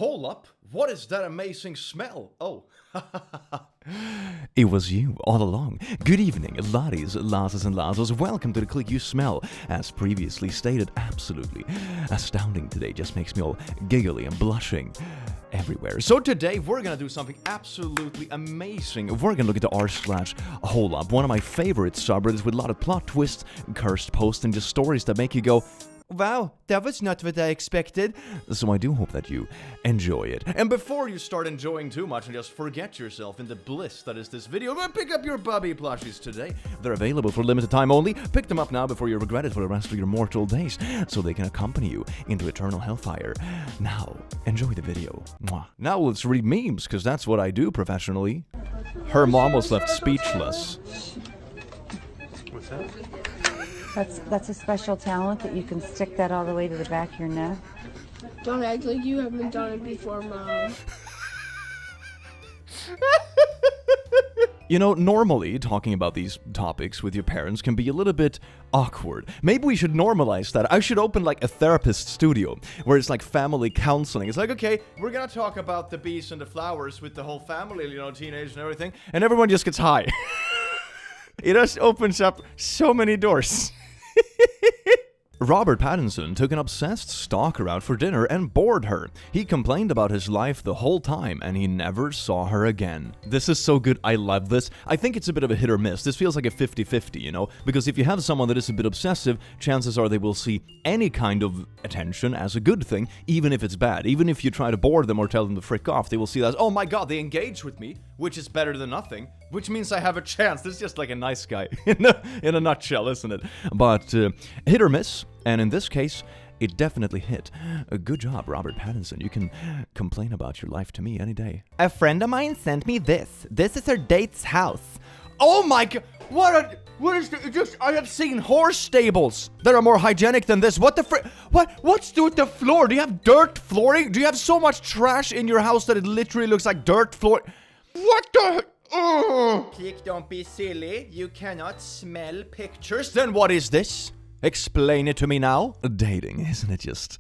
HolUp? What is that amazing smell? Oh. It was you all along. Good evening, laddies, lasses and lasses. Welcome to the click you smell. As previously stated, absolutely astounding today. Just makes me all giggly and blushing everywhere. So today we're gonna do something absolutely amazing. We're gonna look at the r/HolUp, one of my favorite subreddits with a lot of plot twists, cursed posts, and just stories that make you go, wow, that was not what I expected. So I do hope that you enjoy it. And before you start enjoying too much and just forget yourself in the bliss that is this video, pick up your Bubby plushies today. They're available for limited time only. Pick them up now before you regret it for the rest of your mortal days, so they can accompany you into eternal hellfire. Now, enjoy the video. Mwah. Now let's read memes, because that's what I do professionally. Her mom was left speechless. What's that? That's a special talent that you can stick that all the way to the back of your neck. Don't act like you haven't done it before, Mom. You know, normally talking about these topics with your parents can be a little bit awkward. Maybe we should normalize that. I should open like a therapist studio where it's like family counseling. It's like, okay, we're gonna talk about the bees and the flowers with the whole family, you know, teenagers and everything. And everyone just gets high. It just opens up so many doors. Robert Pattinson took an obsessed stalker out for dinner and bored her. He complained about his life the whole time and he never saw her again. This is so good, I love this. I think it's a bit of a hit or miss. This feels like a 50-50, you know? Because if you have someone that is a bit obsessive, chances are they will see any kind of attention as a good thing, even if it's bad. Even if you try to bore them or tell them to frick off, they will see that as, oh my god, they engage with me, which is better than nothing, which means I have a chance. This is just like a nice guy in a nutshell, isn't it? But hit or miss. And in this case, it definitely hit. A good job, Robert Pattinson. You can complain about your life to me any day. A friend of mine sent me this. This is her date's house. Oh my god! What is just? I have seen horse stables that are more hygienic than this. What the what's with the floor? Do you have dirt flooring? Do you have so much trash in your house that it literally looks like dirt floor? What the? Click, don't be silly. You cannot smell pictures. Then what is this? Explain it to me now. Dating, isn't it just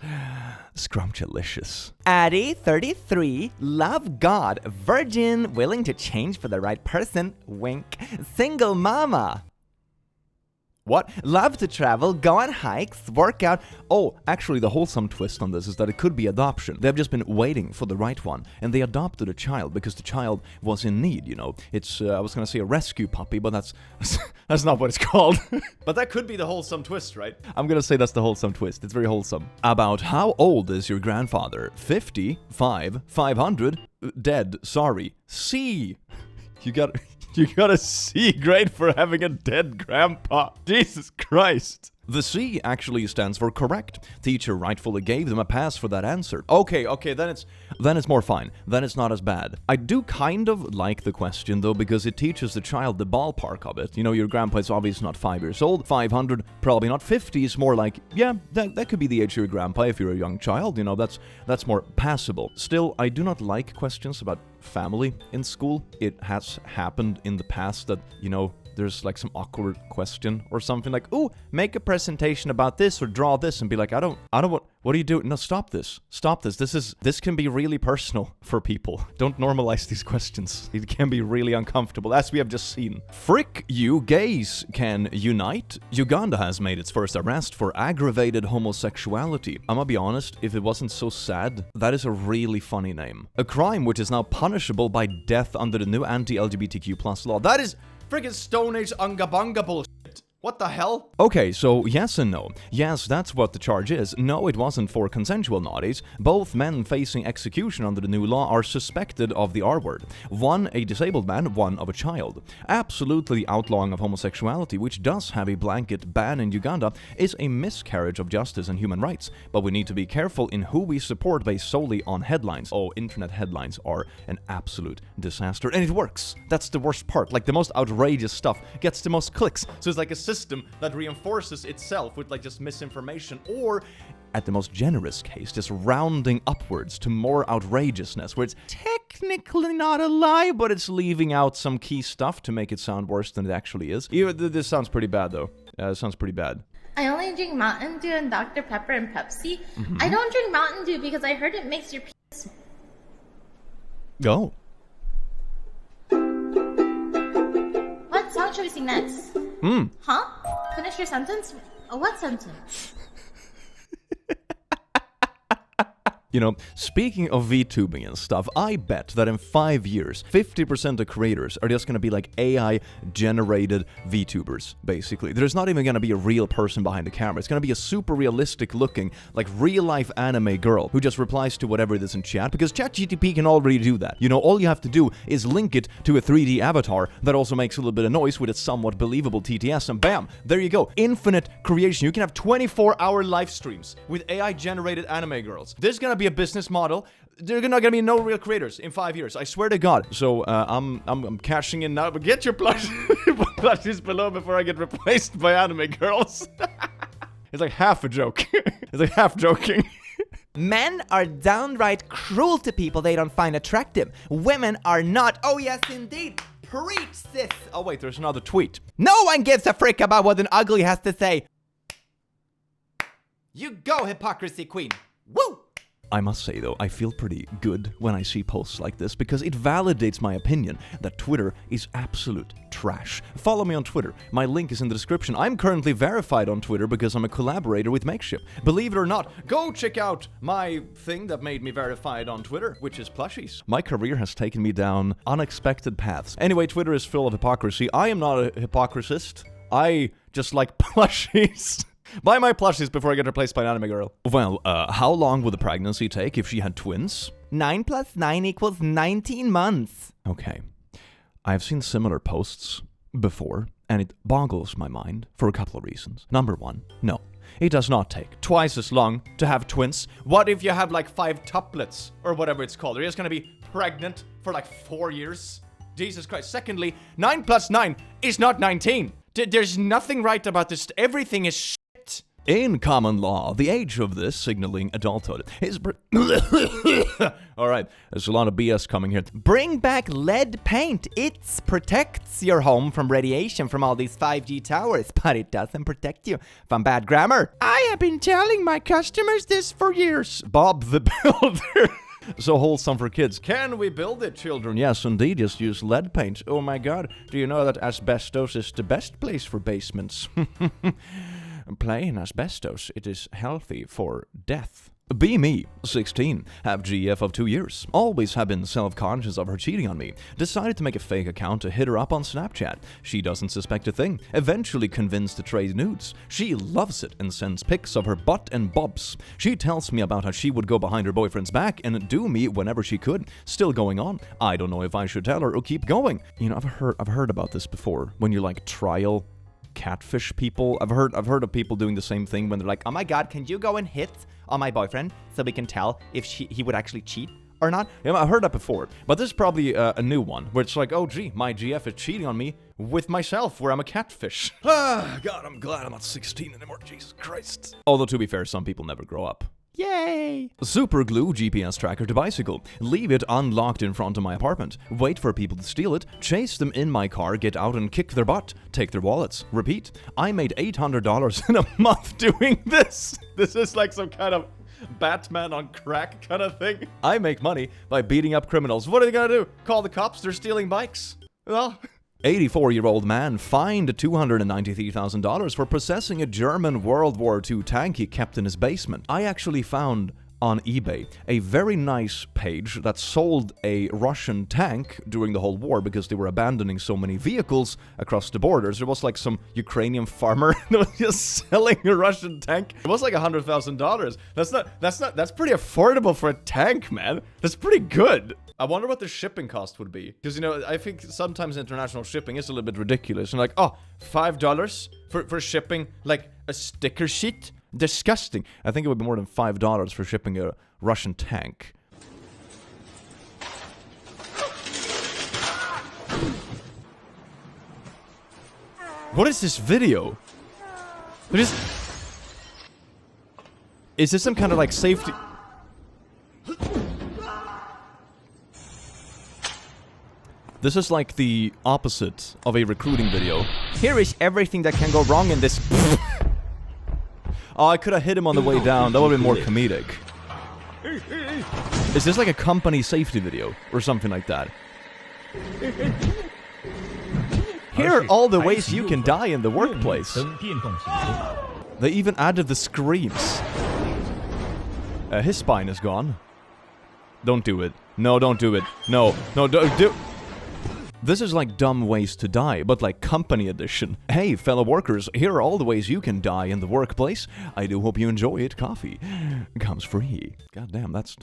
scrumptious? Addie, 33, love God, virgin, willing to change for the right person, wink, single mama. What? Love to travel, go on hikes, work out. Oh, actually the wholesome twist on this is that it could be adoption. They've just been waiting for the right one, and they adopted a child because the child was in need, you know. It's, I was gonna say a rescue puppy, but that's not what it's called. But that could be the wholesome twist, right? I'm gonna say that's the wholesome twist. It's very wholesome. About how old is your grandfather? 50, 5, 500, dead, sorry. C. You got a C grade for having a dead grandpa. Jesus Christ. The C actually stands for correct. Teacher rightfully gave them a pass for that answer. Okay, then it's more fine. Then it's not as bad. I do kind of like the question though, because it teaches the child the ballpark of it. You know, your grandpa is obviously not 5 years old. 500, probably not 50 is more like, yeah, that could be the age of your grandpa if you're a young child. You know, that's more passable. Still, I do not like questions about family in school. It has happened in the past that, you know, there's like some awkward question or something like, ooh, make a presentation about this or draw this, and be like, I don't what are you doing? No, stop this. This can be really personal for people. Don't normalize these questions. It can be really uncomfortable, as we have just seen. Frick you, gays can unite. Uganda has made its first arrest for aggravated homosexuality. I'm gonna be honest, if it wasn't so sad, that is a really funny name. A crime which is now punishable by death under the new anti-LGBTQ+ law. That is friggin' Stone Age Unga Bunga bullshit. What the hell? Okay, so yes and no. Yes, that's what the charge is. No, it wasn't for consensual naughties. Both men facing execution under the new law are suspected of the R-word. One a disabled man, one of a child. Absolutely the outlawing of homosexuality, which does have a blanket ban in Uganda, is a miscarriage of justice and human rights. But we need to be careful in who we support based solely on headlines. Oh, internet headlines are an absolute disaster. And it works. That's the worst part. Like, the most outrageous stuff gets the most clicks. So it's like a system that reinforces itself with like just misinformation, or at the most generous case, just rounding upwards to more outrageousness, where it's technically not a lie, but it's leaving out some key stuff to make it sound worse than it actually is. This sounds pretty bad, though. It sounds pretty bad. I only drink Mountain Dew and Dr. Pepper and Pepsi. I don't drink Mountain Dew because I heard it makes your penis Go. What song should we sing next? Huh? Finish your sentence? What sentence? You know, speaking of VTubing and stuff, I bet that in 5 years, 50% of creators are just gonna be like AI-generated VTubers, basically. There's not even gonna be a real person behind the camera. It's gonna be a super realistic-looking, like real-life anime girl who just replies to whatever it is in chat, because ChatGPT can already do that. You know, all you have to do is link it to a 3D avatar that also makes a little bit of noise with a somewhat believable TTS, and bam, there you go. Infinite creation. You can have 24-hour live streams with AI-generated anime girls. This is gonna be a business model. There are not gonna be no real creators in 5 years. I swear to God. So I'm cashing in now. But get your plushies below before I get replaced by anime girls. It's like half a joke. It's like half joking. Men are downright cruel to people they don't find attractive. Women are not. Oh yes, indeed. Preach, sis. Oh wait, there's another tweet. No one gives a frick about what an ugly has to say. You go, hypocrisy queen. Woo! I must say though, I feel pretty good when I see posts like this because it validates my opinion that Twitter is absolute trash. Follow me on Twitter. My link is in the description. I'm currently verified on Twitter because I'm a collaborator with Makeship. Believe it or not, go check out my thing that made me verified on Twitter, which is Plushies. My career has taken me down unexpected paths. Anyway, Twitter is full of hypocrisy. I am not a hypocrist. I just like plushies. Buy my plushies before I get replaced by an anime girl. Well, how long would the pregnancy take if she had twins? 9 + 9 = 19 months. Okay. I've seen similar posts before, and it boggles my mind for a couple of reasons. Number one, no. It does not take twice as long to have twins. What if you have like 5 tuplets, or whatever it's called? Are you just gonna be pregnant for like 4 years? Jesus Christ. Secondly, 9 + 9 is not 19. There's nothing right about this. Everything is shit. In common law, the age of this signaling adulthood is... Alright, there's a lot of BS coming here. Bring back lead paint. It protects your home from radiation from all these 5G towers, but it doesn't protect you from bad grammar. I have been telling my customers this for years. Bob the Builder. So wholesome for kids. Can we build it, children? Yes, indeed. Just use lead paint. Oh my god. Do you know that asbestos is the best place for basements? Play in asbestos. It is healthy for death. Be me, 16, have GF of 2 years, always have been self-conscious of her cheating on me, decided to make a fake account to hit her up on Snapchat. She doesn't suspect a thing, eventually convinced to trade nudes. She loves it and sends pics of her butt and bobs. She tells me about how she would go behind her boyfriend's back and do me whenever she could. Still going on. I don't know if I should tell her or keep going. You know, I've heard about this before, when you like trial catfish people. I've heard of people doing the same thing when they're like, oh my god, can you go and hit on my boyfriend so we can tell if he would actually cheat or not? Yeah, I've heard that before, but this is probably a new one where it's like, oh gee, my GF is cheating on me with myself where I'm a catfish. Ah, God, I'm glad I'm not 16 anymore, Jesus Christ. Although to be fair, some people never grow up. Yay! Super glue GPS tracker to bicycle. Leave it unlocked in front of my apartment. Wait for people to steal it. Chase them in my car. Get out and kick their butt. Take their wallets. Repeat. I made $800 in a month doing this. This is like some kind of Batman on crack kind of thing. I make money by beating up criminals. What are they gonna do? Call the cops? They're stealing bikes. Well... 84-year-old man fined $293,000 for possessing a German World War II tank he kept in his basement. I actually found on eBay a very nice page that sold a Russian tank during the whole war because they were abandoning so many vehicles across the borders. There was like some Ukrainian farmer that was just selling a Russian tank. It was like $100,000. That's pretty affordable for a tank, man. That's pretty good. I wonder what the shipping cost would be. Because, you know, I think sometimes international shipping is a little bit ridiculous. And like, oh, $5 for shipping, like, a sticker sheet? Disgusting. I think it would be more than $5 for shipping a Russian tank. What is this video? Is this some kind of, like, safety... This is like the opposite of a recruiting video. Here is everything that can go wrong in this. Oh, I could have hit him on the way down. That would have been more comedic. Is this like a company safety video or something like that? Here are all the ways you can die in the workplace. They even added the screams. His spine is gone. Don't do it. No, don't do it. No, don't do. This is like dumb ways to die, but like company edition. Hey, fellow workers, here are all the ways you can die in the workplace. I do hope you enjoy it. Coffee comes free. God damn, that's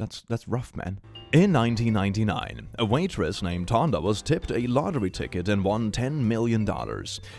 rough, man. In 1999, a waitress named Tonda was tipped a lottery ticket and won $10 million.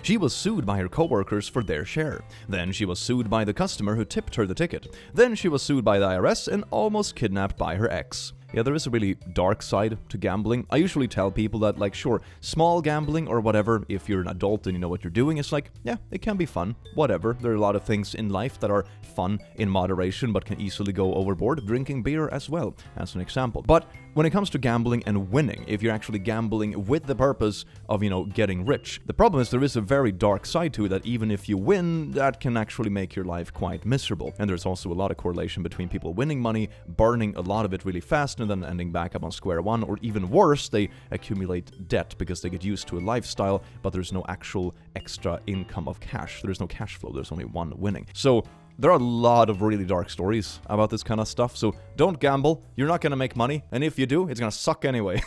She was sued by her coworkers for their share. Then she was sued by the customer who tipped her the ticket. Then she was sued by the IRS and almost kidnapped by her ex. Yeah, there is a really dark side to gambling. I usually tell people that, like, sure, small gambling or whatever, if you're an adult and you know what you're doing, it's like, yeah, it can be fun, whatever. There are a lot of things in life that are fun in moderation but can easily go overboard. Drinking beer as well, as an example. But when it comes to gambling and winning, if you're actually gambling with the purpose of, you know, getting rich, the problem is there is a very dark side to it that even if you win, that can actually make your life quite miserable. And there's also a lot of correlation between people winning money, burning a lot of it really fast, and then ending back up on square one, or even worse, they accumulate debt because they get used to a lifestyle, but there's no actual extra income of cash. There's no cash flow, there's only one winning. So there are a lot of really dark stories about this kind of stuff, so don't gamble, you're not gonna make money, and if you do, it's gonna suck anyway.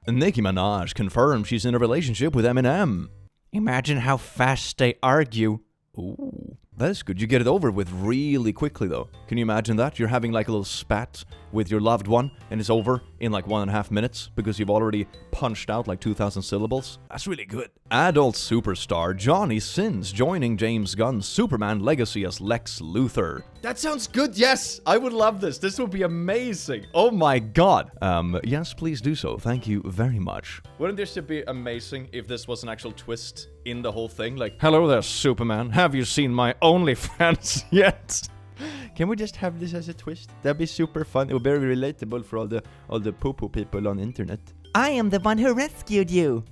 Nicki Minaj confirmed she's in a relationship with Eminem. Imagine how fast they argue. Ooh, that is good. You get it over with really quickly, though. Can you imagine that? You're having like a little spat with your loved one, and it's over in like 1.5 minutes because you've already punched out like 2,000 syllables. That's really good. Adult superstar Johnny Sins joining James Gunn's Superman legacy as Lex Luthor. That sounds good. Yes, I would love this. This would be amazing. Oh my god. Yes, please do so. Thank you very much. Wouldn't this be amazing if this was an actual twist in the whole thing? Like, hello there, Superman. Have you seen my OnlyFans yet? Can we just have this as a twist? That'd be super fun. It would be very relatable for all the poo-poo people on the internet. I am the one who rescued you.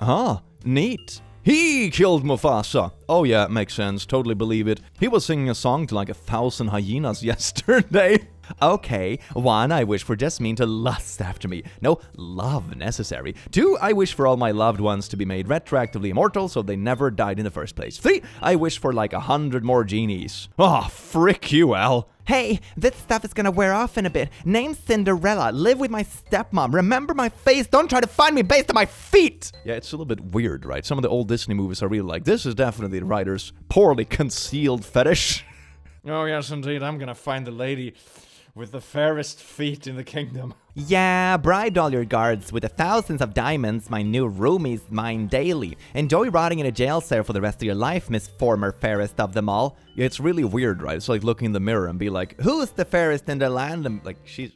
Ah, neat. He killed Mufasa. Oh yeah, makes sense. Totally believe it. He was singing a song to like 1,000 hyenas yesterday. Okay, 1, I wish for Jasmine to lust after me. No, love necessary. 2, I wish for all my loved ones to be made retroactively immortal so they never died in the first place. 3, I wish for like 100 more genies. Oh, frick you, Al. Hey, this stuff is gonna wear off in a bit. Name Cinderella. Live with my stepmom. Remember my face. Don't try to find me based on my feet. Yeah, it's a little bit weird, right? Some of the old Disney movies are really like, this is definitely the writer's poorly concealed fetish. oh yes, indeed. I'm gonna find the lady with the fairest feet in the kingdom. Yeah, bribe all your guards with the thousands of diamonds my new roomies mine daily. Enjoy rotting in a jail cell for the rest of your life, Miss Former Fairest of them all. Yeah, it's really weird, right? It's like looking in the mirror and be like, who's the fairest in the land? and like, she's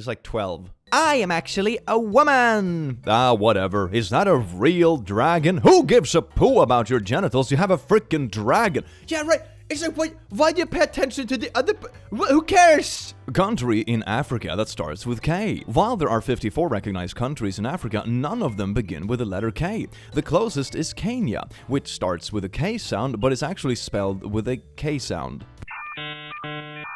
like 12. I am actually a woman! Ah, whatever. Is that a real dragon? Who gives a poo about your genitals? You have a freaking dragon. Yeah, right. It's like, why do you pay attention to the other... Who cares? A country in Africa that starts with K. While there are 54 recognized countries in Africa, none of them begin with the letter K. The closest is Kenya, which starts with a K sound, but is actually spelled with a K sound.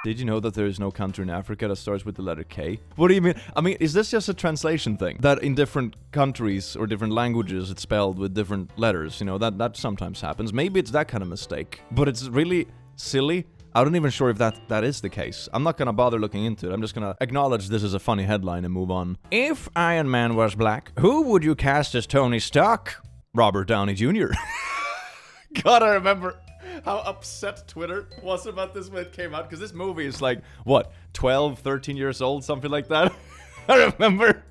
Did you know that there is no country in Africa that starts with the letter K? What do you mean? I mean, is this just a translation thing? That in different countries or different languages it's spelled with different letters, you know, that sometimes happens. Maybe it's that kind of mistake. But it's really silly. I'm not even sure if that is the case. I'm not gonna bother looking into it. I'm just gonna acknowledge this is a funny headline and move on. If Iron Man was black, who would you cast as Tony Stark? Robert Downey Jr. God, I remember how upset Twitter was about this when it came out, because this movie is like, What, 12, 13 years old, something like that? I remember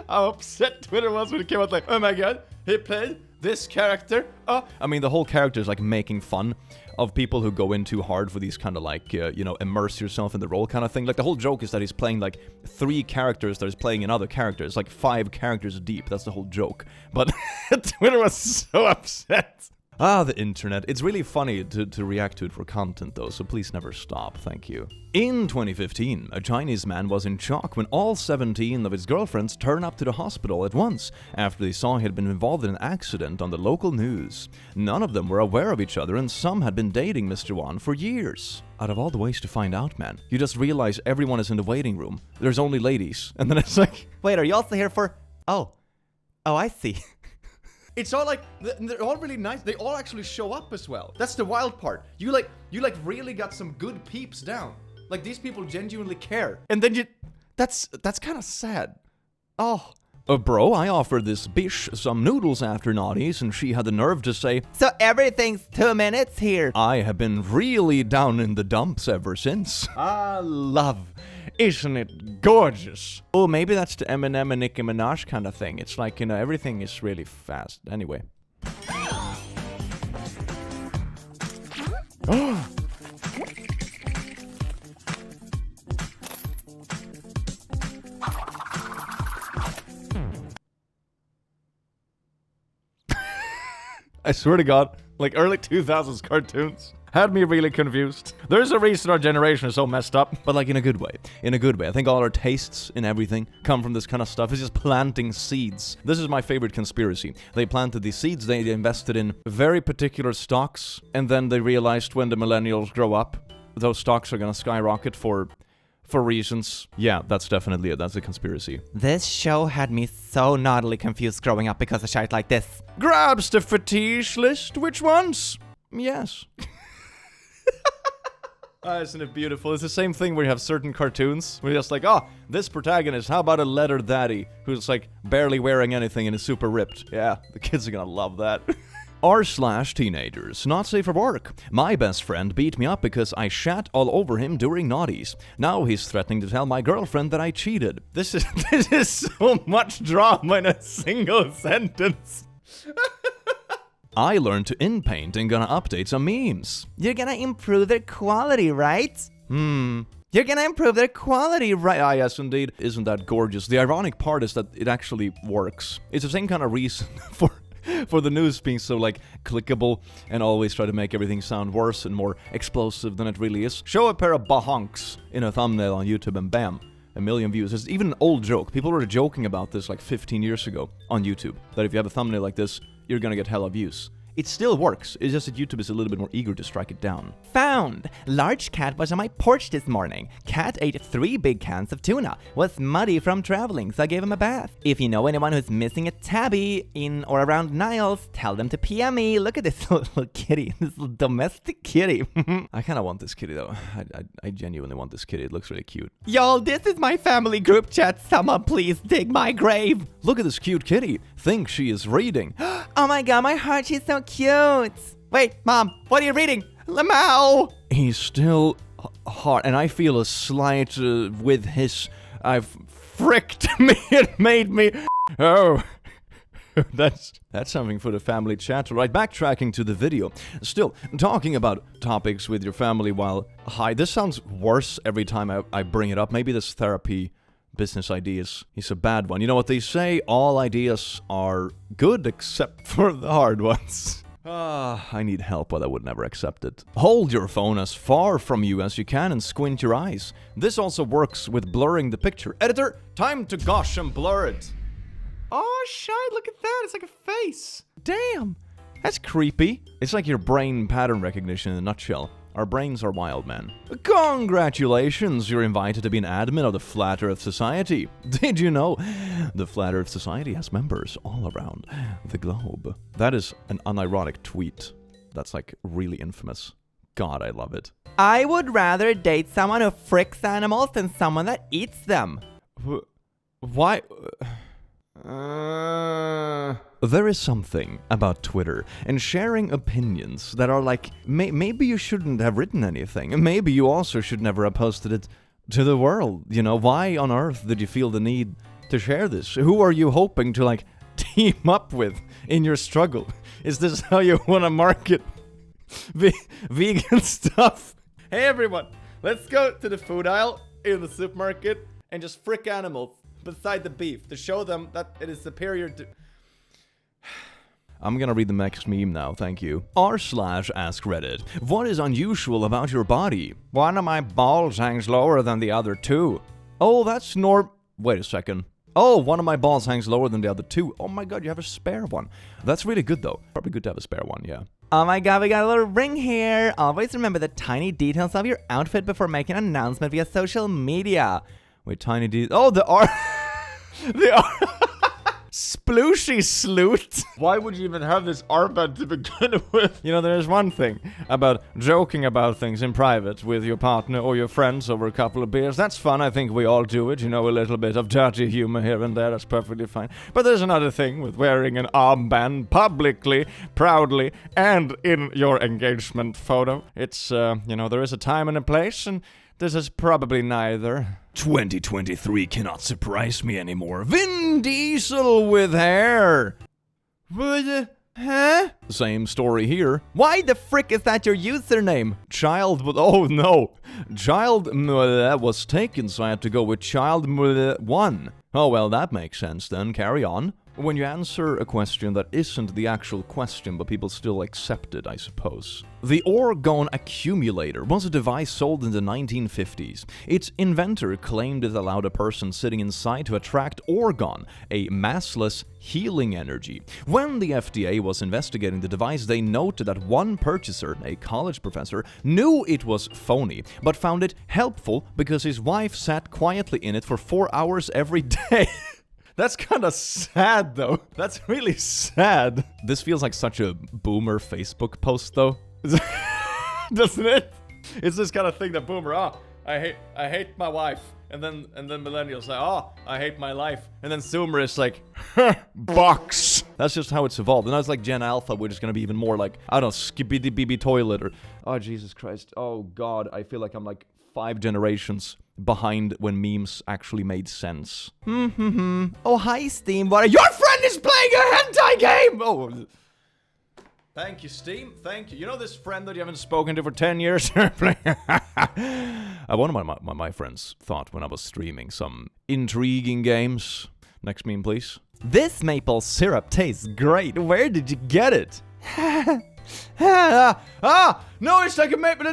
how upset Twitter was when it came out, like, oh my god, he played this character. Oh, I mean, the whole character is like making fun of people who go in too hard for these kind of like, you know, immerse yourself in the role kind of thing. Like, the whole joke is that he's playing like 3 characters that he's playing in other characters, like 5 characters deep. That's the whole joke. But Twitter was so upset. Ah, the internet. It's really funny to react to it for content though, so please never stop, thank you. In 2015, a Chinese man was in shock when all 17 of his girlfriends turned up to the hospital at once after they saw he had been involved in an accident on the local news. None of them were aware of each other and some had been dating Mr. Wan for years. Out of all the ways to find out, man, you just realize everyone is in the waiting room. There's only ladies. And then it's like, wait, are you also here for... Oh, I see. It's all like, they're all really nice. They all actually show up as well. That's the wild part. You really got some good peeps down. Like, these people genuinely care. And then that's kind of sad. Oh. Bro, I offered this bish some noodles after naughties and she had the nerve to say, So everything's 2 minutes here. I have been really down in the dumps ever since. Ah, love. Isn't it gorgeous? Oh, maybe that's the Eminem and Nicki Minaj kind of thing. It's like, you know, everything is really fast. Anyway. I swear to God, like early 2000s cartoons had me really confused. There's a reason our generation is so messed up. But like in a good way. In a good way. I think all our tastes in everything come from this kind of stuff. It's just planting seeds. This is my favorite conspiracy. They planted these seeds, they invested in very particular stocks, and then they realized when the millennials grow up, those stocks are gonna skyrocket for reasons. Yeah, that's definitely it. That's a conspiracy. This show had me so naughtily confused growing up because of shit like this. Grabs the fetish list. Which ones? Yes. Isn't it beautiful? It's the same thing where you have certain cartoons where you're just like, oh, this protagonist, how about a leather daddy who's like barely wearing anything and is super ripped? Yeah, the kids are gonna love that. R/teenagers, not safe for work. My best friend beat me up because I shat all over him during naughties. Now he's threatening to tell my girlfriend that I cheated. This is so much drama in a single sentence. I learned to inpaint and gonna update some memes. You're gonna improve their quality, right? You're gonna improve their quality, right? Ah, yes, indeed. Isn't that gorgeous? The ironic part is that it actually works. It's the same kind of reason for the news being so, like, clickable and always try to make everything sound worse and more explosive than it really is. Show a pair of bahunks in a thumbnail on YouTube and bam, 1 million views. It's even an old joke. People were joking about this like 15 years ago on YouTube, that if you have a thumbnail like this, you're gonna get hella views. It still works, it's just that YouTube is a little bit more eager to strike it down. Found! Large cat was on my porch this morning. Cat ate 3 big cans of tuna. Was muddy from traveling, so I gave him a bath. If you know anyone who's missing a tabby in or around Niles, tell them to PM me. Look at this little kitty, this little domestic kitty. I kinda want this kitty though. I genuinely want this kitty, it looks really cute. Y'all, this is my family group chat. Someone please dig my grave. Look at this cute kitty. Think she is reading. Oh my god, my heart, she's so cute. Wait, Mom, what are you reading? Lamau! He's still hot, and I feel a slight with his... I've fricked me, it made me... Oh... That's something for the family chat, right? Backtracking to the video. Still, talking about topics with your family while high. This sounds worse every time I bring it up. Maybe this therapy business ideas is a bad one. You know what they say? All ideas are good except for the hard ones. I need help, but I would never accept it. Hold your phone as far from you as you can and squint your eyes. This also works with blurring the picture. Editor, time to gosh and blur it. Oh, shite, look at that. It's like a face. Damn, that's creepy. It's like your brain pattern recognition in a nutshell. Our brains are wild, man. Congratulations, you're invited to be an admin of the Flat Earth Society. Did you know the Flat Earth Society has members all around the globe? That is an unironic tweet. That's like really infamous. God, I love it. I would rather date someone who fricks animals than someone that eats them. Why? There is something about Twitter and sharing opinions that are like, maybe you shouldn't have written anything. Maybe you also should never have posted it to the world. You know, why on earth did you feel the need to share this? Who are you hoping to, like, team up with in your struggle? Is this how you want to market vegan stuff? Hey, everyone, let's go to the food aisle in the supermarket and just frick animals beside the beef to show them that it is superior to... I'm gonna read the next meme now, thank you. r/askreddit. What is unusual about your body? One of my balls hangs lower than the other two. Oh, that's wait a second. Oh, one of my balls hangs lower than the other two. Oh my god, you have a spare one. That's really good though. Probably good to have a spare one, yeah. Oh my god, we got a little ring here. Always remember the tiny details of your outfit before making an announcement via social media. Wait, tiny details. Oh, the R. The R. Splooshy sloot. Why would you even have this armband to begin with? You know, there's one thing about joking about things in private with your partner or your friends over a couple of beers. That's fun. I think we all do it. You know, a little bit of dirty humor here and there. That's perfectly fine. But there's another thing with wearing an armband publicly, proudly, and in your engagement photo. It's, you know, there is a time and a place, and this is probably neither. 2023 cannot surprise me anymore. Vin Diesel with hair. What? Huh? Same story here. Why the frick is that your username? Oh no. Child was taken, so I had to go with child 1. Oh well, that makes sense then. Carry on. When you answer a question that isn't the actual question, but people still accept it, I suppose. The orgone accumulator was a device sold in the 1950s. Its inventor claimed it allowed a person sitting inside to attract orgone, a massless healing energy. When the FDA was investigating the device, they noted that one purchaser, a college professor, knew it was phony, but found it helpful because his wife sat quietly in it for 4 hours every day. That's kind of sad, though. That's really sad. This feels like such a boomer Facebook post, though. Doesn't it? It's this kind of thing that boomer, I hate my wife. And then millennials say, I hate my life. And then Zoomer is like, box. That's just how it's evolved. And now it's like Gen Alpha, which is going to be even more like, I don't know, Skibbity BB Toilet or, oh, Jesus Christ. Oh, God. I feel like I'm like 5 generations behind when memes actually made sense. Oh, hi, Steam. What? Your friend is playing a hentai game! Oh. Thank you, Steam. Thank you. You know this friend that you haven't spoken to for 10 years? One of my friends thought when I was streaming some intriguing games. Next meme, please. This maple syrup tastes great. Where did you get it? No, it's like a maple.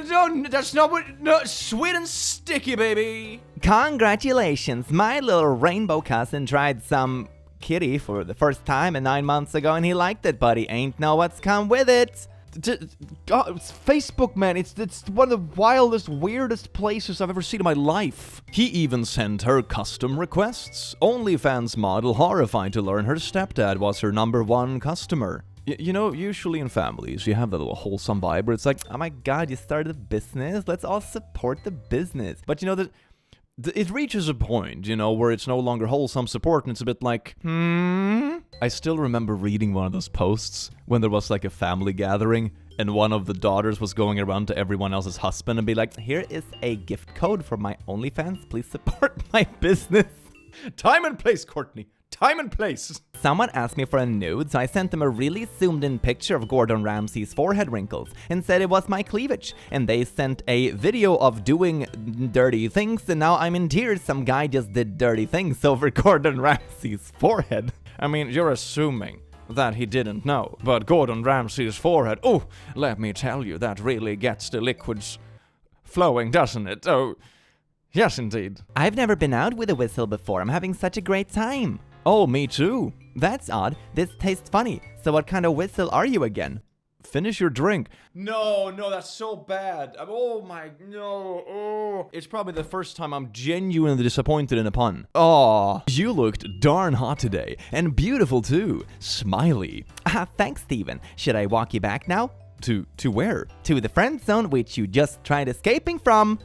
That's not what. No, sweet and sticky, baby. Congratulations. My little rainbow cousin tried some kitty for the first time 9 months ago, and he liked it, but he ain't know what's come with it. God, it's Facebook, man. It's one of the wildest, weirdest places I've ever seen in my life. He even sent her custom requests. OnlyFans model horrified to learn her stepdad was her #1 customer. You know, usually in families, you have that little wholesome vibe where it's like, oh my god, you started a business? Let's all support the business. But you know, it reaches a point, you know, where it's no longer wholesome support, and it's a bit like, I still remember reading one of those posts when there was like a family gathering, and one of the daughters was going around to everyone else's husband and be like, here is a gift code for my OnlyFans, please support my business. Time and place, Courtney. Time and place. Someone asked me for a nude, so I sent them a really zoomed in picture of Gordon Ramsay's forehead wrinkles and said it was my cleavage. And they sent a video of doing dirty things, and now I'm in tears. Some guy just did dirty things over Gordon Ramsay's forehead. I mean, you're assuming that he didn't know, but Gordon Ramsay's forehead, oh, let me tell you, that really gets the liquids flowing, doesn't it? Oh, yes, indeed. I've never been out with a whistle before. I'm having such a great time. Oh, me too. That's odd. This tastes funny. So what kind of whistle are you again? Finish your drink. No, that's so bad. It's probably the first time I'm genuinely disappointed in a pun. Oh, you looked darn hot today. And beautiful too. Smiley. Thanks, Steven. Should I walk you back now? To where? To the friend zone, which you just tried escaping from.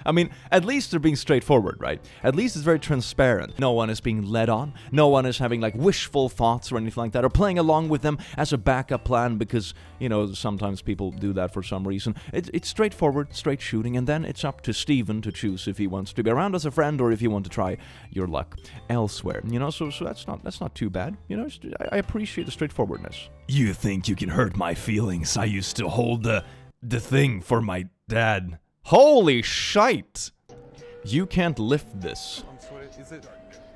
I mean, at least they're being straightforward, right? At least it's very transparent. No one is being led on. No one is having like wishful thoughts or anything like that, or playing along with them as a backup plan because, you know, sometimes people do that for some reason. It's straightforward, straight shooting, and then it's up to Steven to choose if he wants to be around as a friend or if you want to try your luck elsewhere. You know, so that's not too bad. You know, I appreciate the straightforwardness. You think you can hurt my feelings? I used to hold the thing for my dad. Holy shite! You can't lift this. I'm sorry, is it?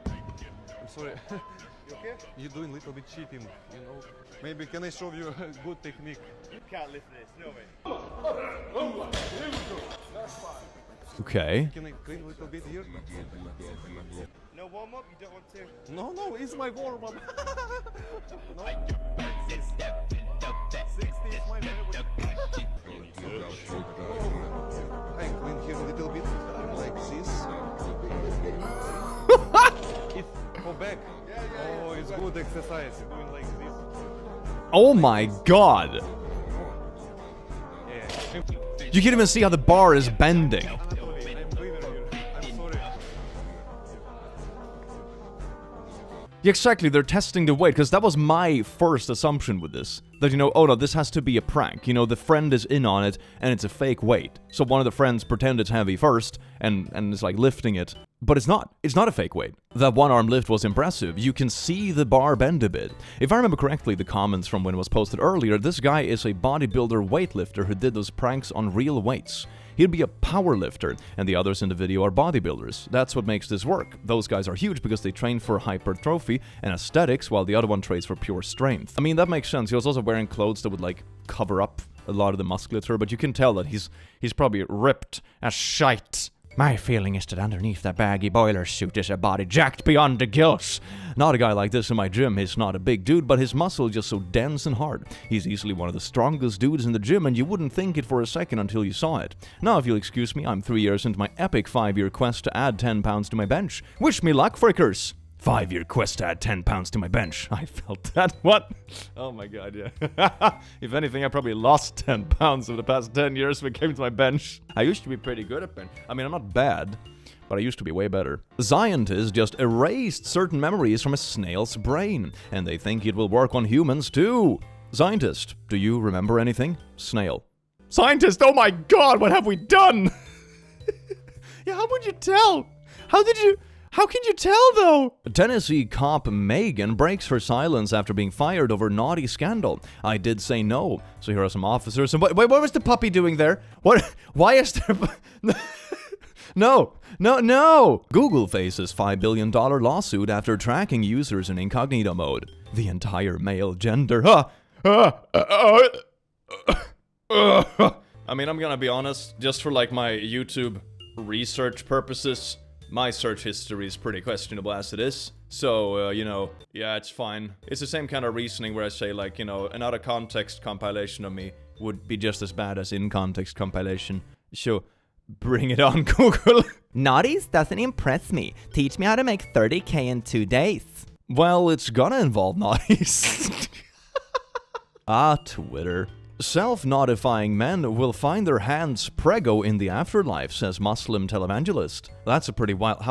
I'm sorry. okay? You're doing a little bit cheating, you know. Maybe can I show you a good technique? You can't lift this, no way. Okay. Can I clean a little bit here? No warm up, you don't want to? No, it's my warm up. No. 60 is my favorite. I clean here a little bit, like this. It's for back. Oh, it's good exercise. You're doing like this. Oh my god! Yeah. You can even see how the bar is bending. I'm cleaner here. I'm sorry. Yeah, exactly, they're testing the weight, because that was my first assumption with this. That, you know, oh no, this has to be a prank. You know, the friend is in on it, and it's a fake weight. So one of the friends pretend it's heavy first, and is like lifting it. But it's not. It's not a fake weight. That one-arm lift was impressive. You can see the bar bend a bit. If I remember correctly, the comments from when it was posted earlier, this guy is a bodybuilder weightlifter who did those pranks on real weights. He'd be a power lifter, and the others in the video are bodybuilders. That's what makes this work. Those guys are huge because they train for hypertrophy and aesthetics, while the other one trains for pure strength. I mean, that makes sense. He was also wearing clothes that would, like, cover up a lot of the musculature, but you can tell that he's probably ripped as shite. My feeling is that underneath that baggy boiler suit is a body jacked beyond the gills. Not a guy like this in my gym. He's not a big dude, but his muscle is just so dense and hard. He's easily one of the strongest dudes in the gym, and you wouldn't think it for a second until you saw it. Now, if you'll excuse me, I'm 3 years into my epic 5-year quest to add 10 pounds to my bench. Wish me luck, frickers! 5-year quest to add 10 pounds to my bench. I felt that. What? Oh my god, yeah. If anything, I probably lost 10 pounds over the past 10 years when it came to my bench. I used to be pretty good at bench. I mean, I'm not bad, but I used to be way better. Scientists just erased certain memories from a snail's brain, and they think it will work on humans too. Scientist, do you remember anything? Snail. Scientist, oh my god, what have we done? Yeah, how would you tell? How can you tell, though? Tennessee cop Megan breaks her silence after being fired over naughty scandal. I did say no. So here are some officers. And wait, what was the puppy doing there? What? Why is there... No. Google faces $5 billion lawsuit after tracking users in incognito mode. The entire male gender. I mean, I'm gonna be honest. Just for, like, my YouTube research purposes... My search history is pretty questionable as it is, so, you know, yeah, it's fine. It's the same kind of reasoning where I say, like, you know, an out-of-context compilation of me would be just as bad as in-context compilation. So, bring it on, Google. Naughties doesn't impress me. Teach me how to make 30K in 2 days. Well, it's gonna involve naughties. Twitter. Self-notifying men will find their hands preggo in the afterlife, says Muslim televangelist. That's a pretty wild...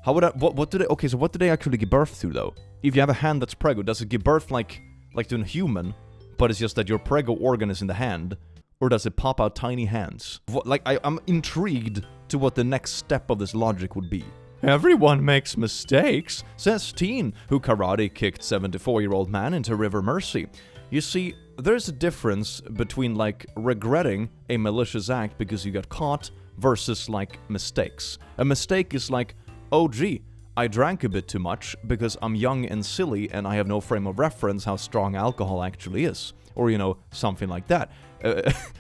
what do they... Okay, so what do they actually give birth to, though? If you have a hand that's preggo, does it give birth like to a human, but it's just that your preggo organ is in the hand? Or does it pop out tiny hands? I'm intrigued to what the next step of this logic would be. Everyone makes mistakes, says teen who karate kicked 74-year-old man into River Mersey. You see, there's a difference between, like, regretting a malicious act because you got caught versus, like, mistakes. A mistake is like, oh gee, I drank a bit too much because I'm young and silly and I have no frame of reference how strong alcohol actually is. Or, you know, something like that.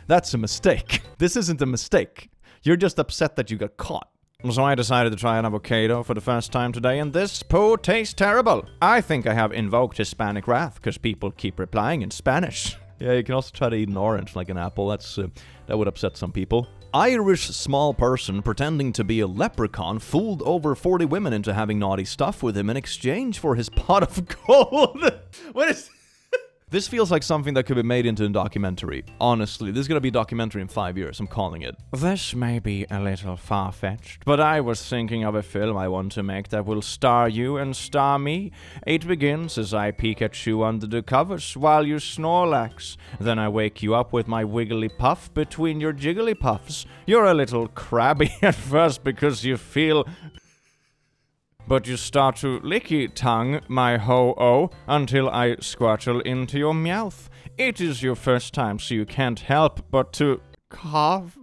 That's a mistake. This isn't a mistake. You're just upset that you got caught. So I decided to try an avocado for the first time today, and this poo tastes terrible. I think I have invoked Hispanic wrath, because people keep replying in Spanish. Yeah, you can also try to eat an orange like an apple. That would upset some people. Irish small person pretending to be a leprechaun fooled over 40 women into having naughty stuff with him in exchange for his pot of gold. What is... This feels like something that could be made into a documentary. Honestly, this is gonna be a documentary in 5 years, I'm calling it. This may be a little far-fetched, but I was thinking of a film I want to make that will star you and star me. It begins as I peek at you under the covers while you snorlax. Then I wake you up with my wiggly puff between your jiggly puffs. You're a little crabby at first because you feel... But you start to licky tongue my ho-oh until I squirtle into your mouth. It is your first time, so you can't help but to cough,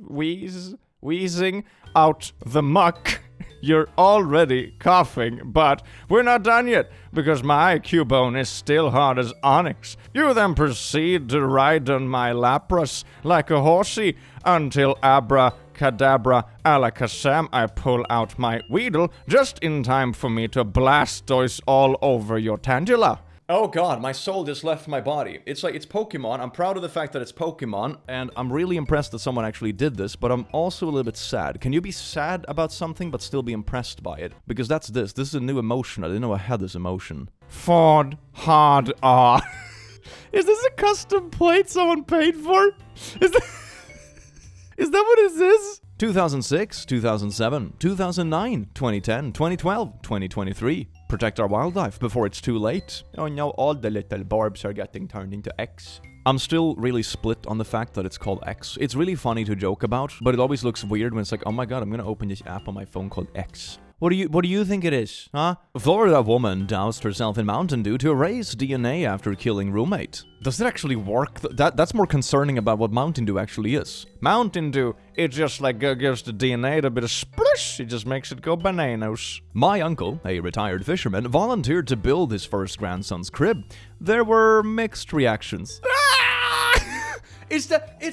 wheezing out the muck. you're already coughing, but we're not done yet, because my IQ bone is still hard as onyx. You then proceed to ride on my lapras like a horsey until abracadabra alakazam I pull out my Weedle just in time for me to blastoise all over your tangula. Oh god, my soul just left my body. It's like, it's Pokemon. I'm proud of the fact that it's Pokemon, and I'm really impressed that someone actually did this, but I'm also a little bit sad. Can you be sad about something but still be impressed by it? Because that's this. This is a new emotion. I didn't know I had this emotion. Ford hard R. Is this a custom plate someone paid for? Is that what it is? 2006, 2007, 2009, 2010, 2012, 2023. Protect our wildlife before it's too late. Oh no, all the little barbs are getting turned into X. I'm still really split on the fact that it's called X. It's really funny to joke about, but it always looks weird when it's like, oh my god, I'm gonna open this app on my phone called X. What do you think it is, huh? Florida woman doused herself in Mountain Dew to erase DNA after killing roommate. Does it actually work? That's more concerning about what Mountain Dew actually is. Mountain Dew, it just like gives the DNA a bit of splish. It just makes it go bananas. My uncle, a retired fisherman, volunteered to build his first grandson's crib. There were mixed reactions. It's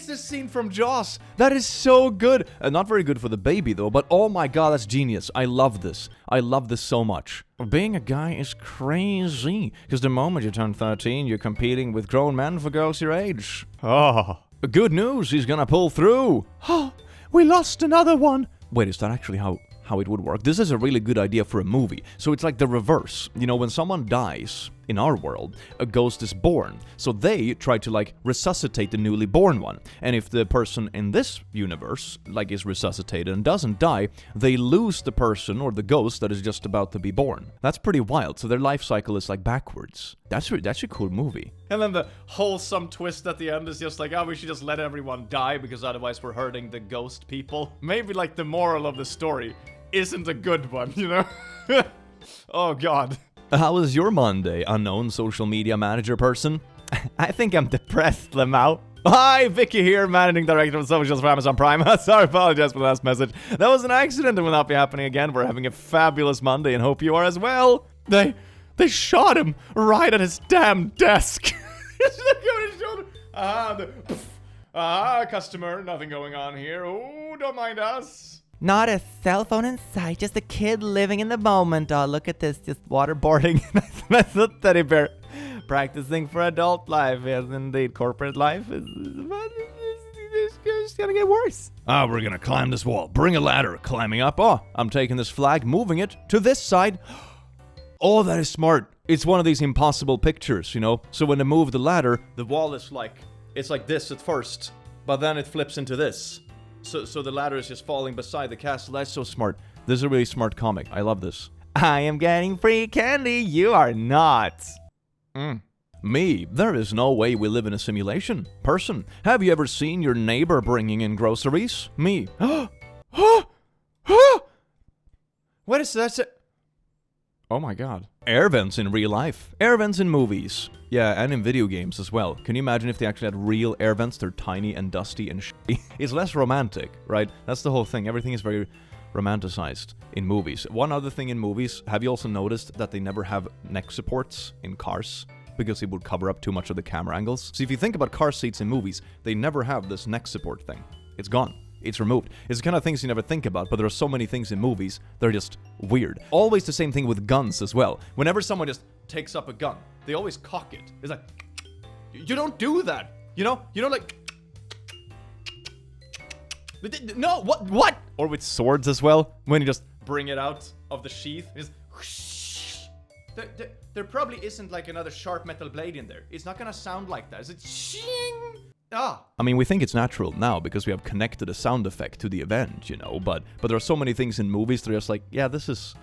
the scene from Jaws. That is so good. Not very good for the baby though, but oh my god, that's genius. I love this. I love this so much. Being a guy is crazy, because the moment you turn 13, you're competing with grown men for girls your age. Oh. Good news, he's gonna pull through. Oh, we lost another one. Wait, is that actually how it would work? This is a really good idea for a movie. So it's like the reverse. You know, when someone dies, in our world, a ghost is born. So they try to, like, resuscitate the newly born one. And if the person in this universe, like, is resuscitated and doesn't die, they lose the person or the ghost that is just about to be born. That's pretty wild. So their life cycle is, like, backwards. That's a cool movie. And then the wholesome twist at the end is just like, oh, we should just let everyone die because otherwise we're hurting the ghost people. Maybe, like, the moral of the story isn't a good one, you know? Oh, God. How was your Monday, unknown social media manager person? I think I'm depressed, Lamau. Hi, Vicky here, managing director of socials for Amazon Prime. Sorry, apologize for the last message. That was an accident and will not be happening again. We're having a fabulous Monday and hope you are as well. They shot him right at his damn desk. Customer, nothing going on here. Oh, don't mind us. Not a cell phone in sight, just a kid living in the moment. Oh, look at this, just waterboarding. That's a teddy bear. Practicing for adult life. Yes, indeed. Corporate life is just gonna get worse. Ah, we're gonna climb this wall. Bring a ladder. Climbing up. Oh, I'm taking this flag, moving it to this side. Oh, that is smart. It's one of these impossible pictures, you know? So when they move the ladder, the wall is like, it's like this at first, but then it flips into this. So the ladder is just falling beside the castle. That's so smart. This is a really smart comic. I love this. I am getting free candy. You are not. Me? There is no way we live in a simulation. Person, have you ever seen your neighbor bringing in groceries? Me. What is that? Oh my god. Air vents in real life. Air vents in movies. Yeah, and in video games as well. Can you imagine if they actually had real air vents? They're tiny and dusty and shitty. It's less romantic, right? That's the whole thing. Everything is very romanticized in movies. One other thing in movies, have you also noticed that they never have neck supports in cars? Because it would cover up too much of the camera angles. So if you think about car seats in movies, they never have this neck support thing. It's gone. It's removed. It's the kind of things you never think about, but there are so many things in movies that are just weird. Always the same thing with guns as well. Whenever someone just takes up a gun, they always cock it. It's like, you don't do that. You know, like, no, what? Or with swords as well, when you just Bring it out of the sheath. It's there probably isn't like another sharp metal blade in there. It's not gonna sound like that. Is it shing? Ah. I mean, we think it's natural now because we have connected a sound effect to the event, you know, but there are so many things in movies that are just like, yeah, this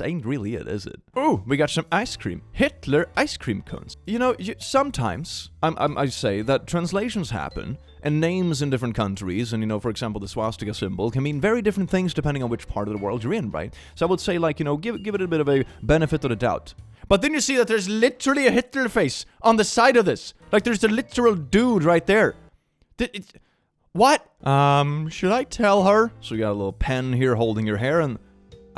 ain't really it, is it? Ooh, we got some ice cream. Hitler ice cream cones. You know, sometimes I say that translations happen and names in different countries, and you know, for example, the swastika symbol can mean very different things depending on which part of the world you're in, right? So I would say, like, you know, give it a bit of a benefit of the doubt. But then you see that there's literally a Hitler face on the side of this. Like, there's a literal dude right there. What? Should I tell her? So you got a little pen here holding your hair, and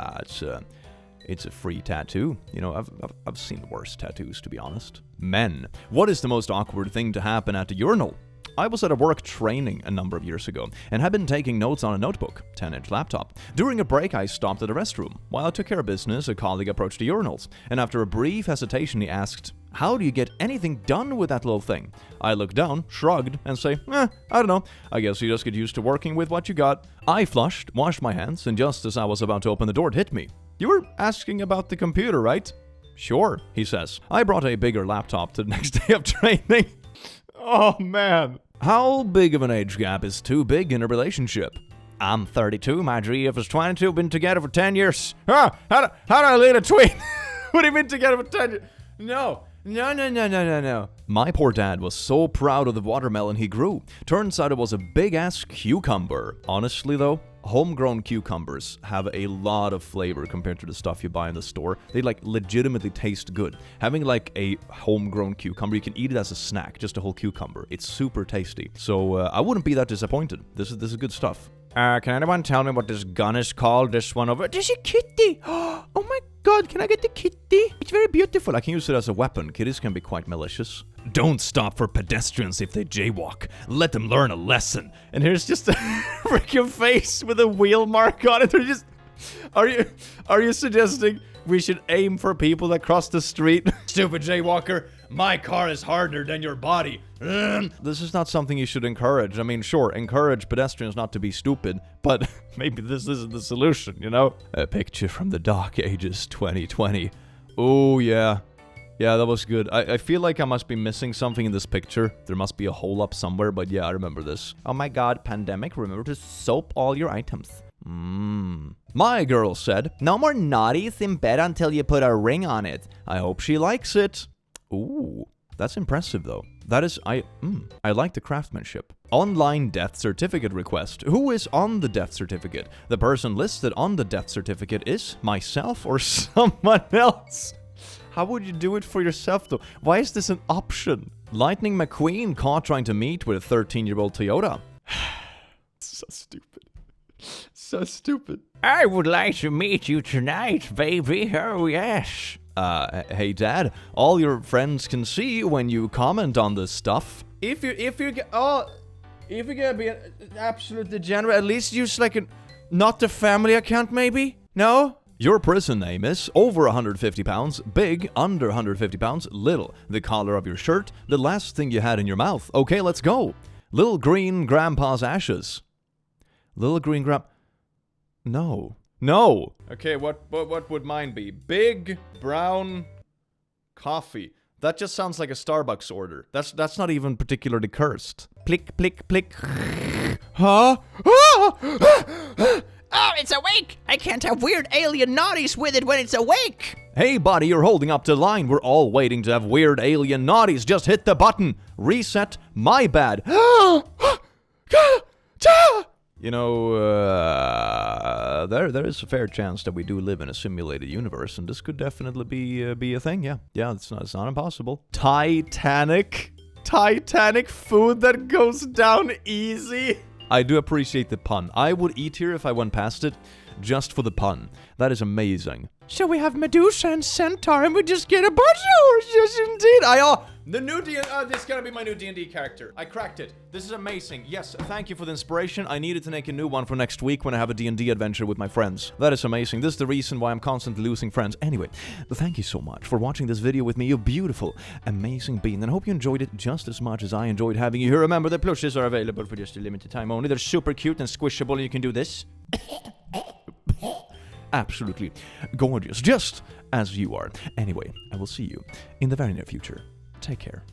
It's a free tattoo. You know, I've seen worse tattoos, to be honest. Men. What is the most awkward thing to happen at a urinal? I was at a work training a number of years ago and had been taking notes on a notebook, 10-inch laptop. During a break, I stopped at a restroom. While I took care of business, a colleague approached the urinals, and after a brief hesitation, he asked, "How do you get anything done with that little thing?" I looked down, shrugged, and say, I don't know. I guess you just get used to working with what you got. I flushed, washed my hands, and just as I was about to open the door, it hit me. "You were asking about the computer, right?" "Sure," he says. I brought a bigger laptop to the next day of training. Oh, man. How big of an age gap is too big in a relationship? "I'm 32, my GF is 22, been together for 10 years. How do I lead a tweet? What do you been together for 10 years? No. My poor dad was so proud of the watermelon he grew. Turns out it was a big-ass cucumber. Honestly, though, homegrown cucumbers have a lot of flavor compared to the stuff you buy in the store. They, like, legitimately taste good. Having, like, a homegrown cucumber, you can eat it as a snack, just a whole cucumber. It's super tasty. So, I wouldn't be that disappointed. This is good stuff. Can anyone tell me what this gun is called? This one over... There's a kitty! Oh my god, can I get the kitty? It's very beautiful. I can use it as a weapon. Kitties can be quite malicious. "Don't stop for pedestrians if they jaywalk. Let them learn a lesson." And here's just a freaking face with a wheel mark on it. They're just... Are you suggesting we should aim for people that cross the street? "Stupid jaywalker. My car is harder than your body." This is not something you should encourage. I mean, sure, encourage pedestrians not to be stupid, but maybe this isn't the solution, you know? A picture from the dark ages 2020. Oh, yeah. Yeah, that was good. I feel like I must be missing something in this picture. There must be a HolUp somewhere, but yeah, I remember this. "Oh my god, pandemic, remember to soap all your items." My girl said, "No more naughties in bed until you put a ring on it." I hope she likes it. Ooh, that's impressive though. That is, I like the craftsmanship. Online death certificate request. Who is on the death certificate? The person listed on the death certificate is myself or someone else. How would you do it for yourself though? Why is this an option? Lightning McQueen caught trying to meet with a 13-year-old Toyota. So stupid. So stupid. "I would like to meet you tonight, baby. Oh, yes." Hey dad, all your friends can see when you comment on this stuff. If you're gonna be an absolute degenerate, at least use like not the family account maybe? No? Your prison name is over 150 pounds, big, under 150 pounds, little, the collar of your shirt, the last thing you had in your mouth. Okay, let's go. Little green grandpa's ashes. Little green No. No. Okay, what would mine be? Big brown coffee. That just sounds like a Starbucks order. That's not even particularly cursed. Plick, plick, plick. Huh? Oh, it's awake! I can't have weird alien naughties with it when it's awake! Hey buddy, you're holding up the line. We're all waiting to have weird alien naughties. Just hit the button. Reset. My bad. You know, there is a fair chance that we do live in a simulated universe, and this could definitely be a thing. Yeah, it's not impossible. Titanic food that goes down easy. I do appreciate the pun. I would eat here if I went past it, just for the pun. That is amazing. So we have Medusa and Centaur, and we just get a bunch of horses, indeed. The new this is gonna be my new D&D character. I cracked it. This is amazing. Yes, thank you for the inspiration. I needed to make a new one for next week when I have a D&D adventure with my friends. That is amazing. This is the reason why I'm constantly losing friends. Anyway, thank you so much for watching this video with me, you beautiful, amazing being. And I hope you enjoyed it just as much as I enjoyed having you here. Remember, the plushies are available for just a limited time only. They're super cute and squishable, and you can do this. Absolutely gorgeous, just as you are. Anyway, I will see you in the very near future. Take care.